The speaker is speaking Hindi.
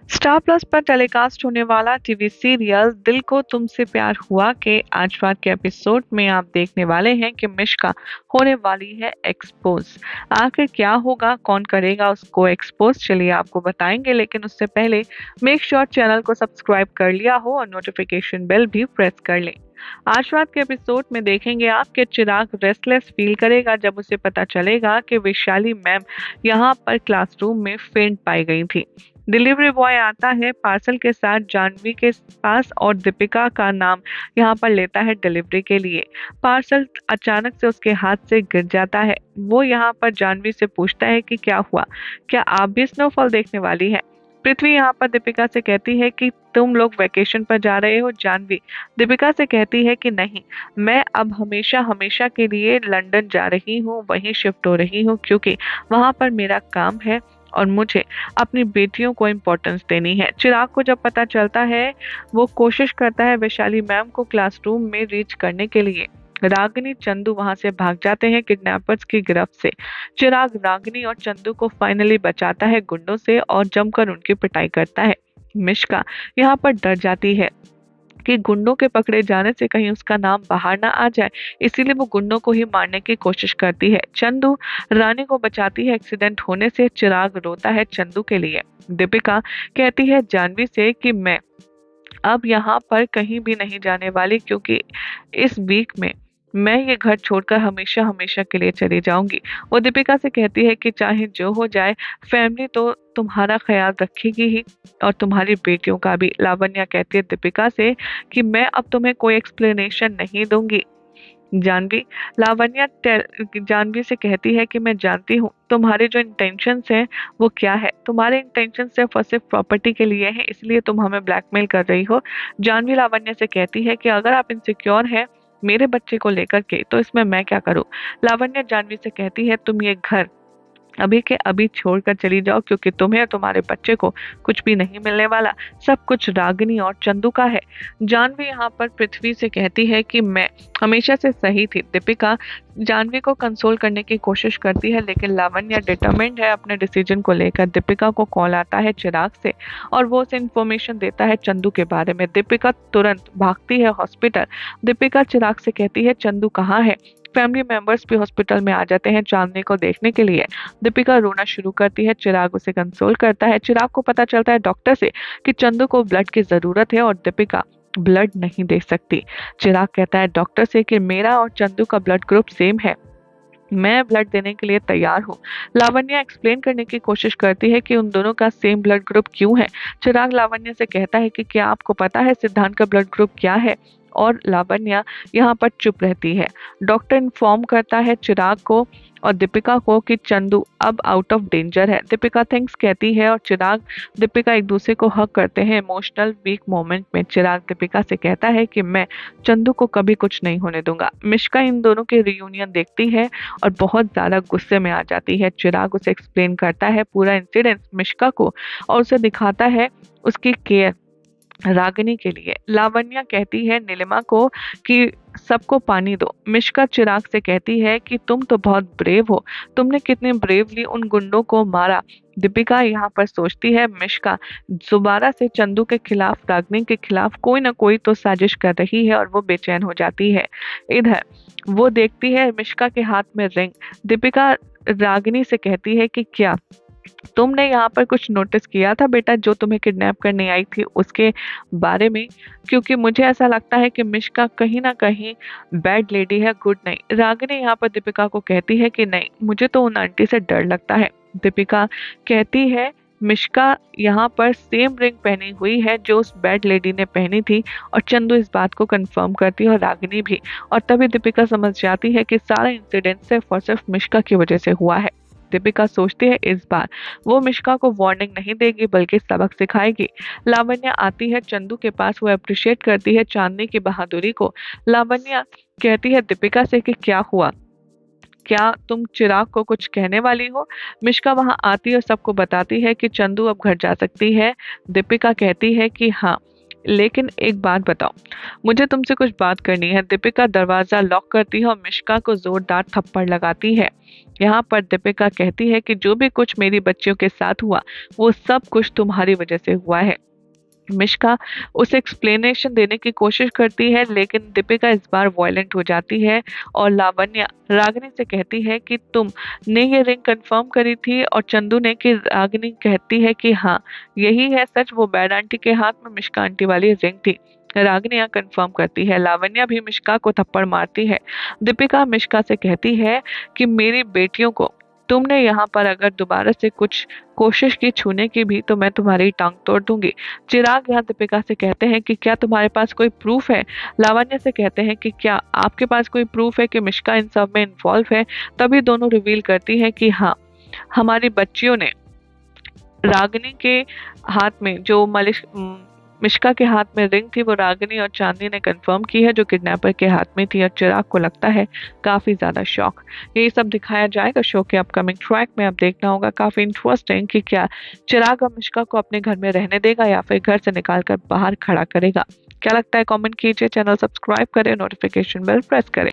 स्टार प्लस पर टेलीकास्ट होने वाला टीवी सीरियल दिल को तुमसे प्यार हुआ के आज रात के एपिसोड में आप देखने वाले हैं कि मिश्का होने वाली है एक्सपोज। आखिर क्या होगा, कौन करेगा उसको एक्सपोज, चलिए आपको बताएंगे। लेकिन उससे पहले मेक श्योर चैनल को सब्सक्राइब कर लिया हो और नोटिफिकेशन बेल भी प्रेस कर लें। आज रात के एपिसोड में देखेंगे आपके चिराग रेस्टलेस फील करेगा जब उसे पता चलेगा कि वैशाली मैम यहाँ पर क्लासरूम में फेंट पाई गई थी। डिलीवरी बॉय आता है पार्सल के साथ जानवी के पास और दीपिका का नाम यहाँ पर लेता है डिलीवरी के लिए। पार्सल अचानक से उसके हाथ से गिर जाता है। वो यहाँ पर जानवी से पूछता है कि क्या हुआ, क्या आप भी स्नोफॉल देखने वाली हैं? पृथ्वी यहाँ पर दीपिका से कहती है कि तुम लोग वेकेशन पर जा रहे हो। जानवी दीपिका से कहती है कि नहीं, मैं अब हमेशा हमेशा के लिए लंदन जा रही हूँ, वहीं शिफ्ट हो रही हूँ क्योंकि वहाँ पर मेरा काम है और मुझे अपनी बेटियों को इम्पोर्टेंस देनी है। चिराग को जब पता चलता है वो कोशिश करता है वैशाली मैम को क्लासरूम में रीच करने के लिए। रागिनी चंदू वहां से भाग जाते हैं किडनैपर्स की गिरफ्त से। चिराग रागिनी और चंदू को फाइनली बचाता है गुंडों से और जमकर उनकी पिटाई करता है। मिश्का यहाँ पर डर जाती है कि गुंडों के पकड़े जाने से कहीं उसका नाम बाहर ना आ जाए, इसीलिए वो गुंडों को ही मारने की कोशिश करती है। चंदू रानी को बचाती है एक्सीडेंट होने से। चिराग रोता है चंदू के लिए। दीपिका कहती है जानवी से कि मैं अब यहाँ पर कहीं भी नहीं जाने वाली क्योंकि इस वीक में मैं ये घर छोड़कर हमेशा हमेशा के लिए चली जाऊंगी। वो दीपिका से कहती है कि चाहे जो हो जाए फैमिली तो तुम्हारा ख्याल रखेगी ही और तुम्हारी बेटियों का भी। लावण्या कहती है दीपिका से कि मैं अब तुम्हें कोई एक्सप्लेनेशन नहीं दूंगी। जानवी जानवी से कहती है कि मैं जानती हूँ तुम्हारे जो इंटेंशंस हैं वो क्या है। तुम्हारे इंटेंशन सिर्फ और सिर्फ प्रॉपर्टी के लिए हैं, इसलिए तुम हमें ब्लैकमेल कर रही हो। जानवी लावण्या से कहती है कि अगर आप इनसिक्योर हैं मेरे बच्चे को लेकर के तो इसमें मैं क्या करूं। लावण्या जानवी से कहती है तुम ये घर अभी के अभी छोड़कर चली जाओ क्योंकि तुम्हें और तुम्हारे बच्चे को कुछ भी नहीं मिलने वाला, सब कुछ रागिनी और चंदू का है। जानवी यहाँ पर पृथ्वी से कहती है कि मैं हमेशा से सही थी। दीपिका जानवी को कंसोल करने की कोशिश करती है लेकिन लावण्या डिटरमिन्ड है अपने डिसीजन को लेकर। दीपिका को कॉल आता है चिराग से और वो उसे इन्फॉर्मेशन देता है चंदू के बारे में। दीपिका तुरंत भागती है हॉस्पिटल। दीपिका चिराग से कहती है चंदू कहाँ है। फैमिली मेंबर्स भी हॉस्पिटल में आ जाते हैं चांदनी को देखने के लिए। दीपिका रोना शुरू करती है। चिराग उसे कंसोल करता है। चिराग को पता चलता है डॉक्टर से कि चंदू को ब्लड की जरूरत है और दीपिका ब्लड नहीं दे सकती। चिराग कहता है डॉक्टर से कि मेरा और चंदू का ब्लड ग्रुप सेम है, मैं ब्लड देने के लिए तैयार हूँ। लावण्या एक्सप्लेन करने की कोशिश करती है कि उन दोनों का सेम ब्लड ग्रुप क्यों है। चिराग लावण्या से कहता है कि क्या आपको पता है सिद्धांत का ब्लड ग्रुप क्या है, और लावण्या यहाँ पर चुप रहती है। डॉक्टर इन्फॉर्म करता है चिराग को और दीपिका को कि चंदू अब आउट ऑफ डेंजर है। दीपिका थैंक्स कहती है और चिराग दीपिका एक दूसरे को हक करते हैं इमोशनल वीक मोमेंट में। चिराग दीपिका से कहता है कि मैं चंदू को कभी कुछ नहीं होने दूंगा। मिश्का इन दोनों के रियूनियन देखती है और बहुत ज्यादा गुस्से में आ जाती है। चिराग उसे एक्सप्लेन करता है पूरा इंसिडेंट मिश्का को और उसे दिखाता है उसकी केयर रागिनी के लिए। लावण्या कहती है नीलिमा को कि सबको पानी दो। मिश्का चिराग से कहती है कि तुम तो बहुत ब्रेव हो, तुमने कितने ब्रेवली उन गुंडों को मारा। दीपिका यहाँ पर सोचती है मिश्का दोबारा से चंदू के खिलाफ रागिनी के खिलाफ कोई ना कोई तो साजिश कर रही है और वो बेचैन हो जाती है। इधर वो देखती है मिश्का के हाथ में रिंग। दीपिका रागिनी से कहती है कि क्या तुमने यहाँ पर कुछ नोटिस किया था बेटा जो तुम्हें किडनैप करने आई थी उसके बारे में, क्योंकि मुझे ऐसा लगता है कि मिश्का कहीं ना कहीं बैड लेडी है, गुड नहीं। रागिनी यहाँ पर दीपिका को कहती है कि नहीं, मुझे तो उन आंटी से डर लगता है। दीपिका कहती है मिश्का यहाँ पर सेम रिंग पहनी हुई है जो उस बैड लेडी ने पहनी थी और चंदू इस बात को कंफर्म करती है और रागिनी भी। और तभी दीपिका समझ जाती है कि सारा इंसिडेंट सिर्फ और सिर्फ मिश्का की वजह से हुआ है। दीपिका सोचती है इस बार वो मिश्का को वार्निंग नहीं देगी बल्कि सबक सिखाएगी। लावण्या आती है चंदू के पास, वो अप्रिशिएट करती है चांदनी की बहादुरी को। लावण्या कहती है दीपिका से कि क्या हुआ, क्या तुम चिराग को कुछ कहने वाली हो। मिश्का वहां आती है और सबको बताती है कि चंदू अब घर जा सकती है। दीपिका कहती है कि हाँ लेकिन एक बात बताओ, मुझे तुमसे कुछ बात करनी है। दीपिका दरवाजा लॉक करती है और मिष्का को जोरदार थप्पड़ लगाती है। यहाँ पर दीपिका कहती है कि जो भी कुछ मेरी बच्चियों के साथ हुआ वो सब कुछ तुम्हारी वजह से हुआ है। मिष्का उसे एक्सप्लेनेशन देने की कोशिश करती है, लेकिन दीपिका इस बार वॉयलेंट हो जाती है और लावण्या रागिनी से कहती है कि तुमने ये रिंग कंफर्म करी थी, और चंदू ने कि रागिनी कहती है कि हाँ यही है सच, वो बैड आंटी के हाथ में मिष्का आंटी वाली रिंग थी। रागिनी यहाँ कंफर्म करती है। लावण्या भी मिष्का को थप्पड़ मारती है। दीपिका मिष्का से कहती है कि मेरी बेटियों को तुमने यहाँ पर अगर दोबारा से कुछ कोशिश की छूने की भी तो मैं तुम्हारी टांग तोड़ दूंगी। चिराग यहाँ दीपिका से कहते हैं कि क्या तुम्हारे पास कोई प्रूफ है। लावण्य से कहते हैं कि क्या आपके पास कोई प्रूफ है कि मिष्का इन सब में इन्वॉल्व है। तभी दोनों रिवील करती है कि हाँ, हमारी बच्चियों ने रागिनी के हाथ में जो मिष्का के हाथ में रिंग थी वो रागिनी और चांदनी ने कंफर्म की है, जो किडनैपर के हाथ में थी। और चिराग को लगता है काफी ज्यादा शौक। यही सब दिखाया जाएगा शो के अपकमिंग ट्रैक में। अब देखना होगा काफी इंटरेस्टिंग कि क्या चिराग और मिष्का को अपने घर में रहने देगा या फिर घर से निकाल कर बाहर खड़ा करेगा। क्या लगता है कमेंट कीजिए, चैनल सब्सक्राइब करें, नोटिफिकेशन बेल प्रेस करें।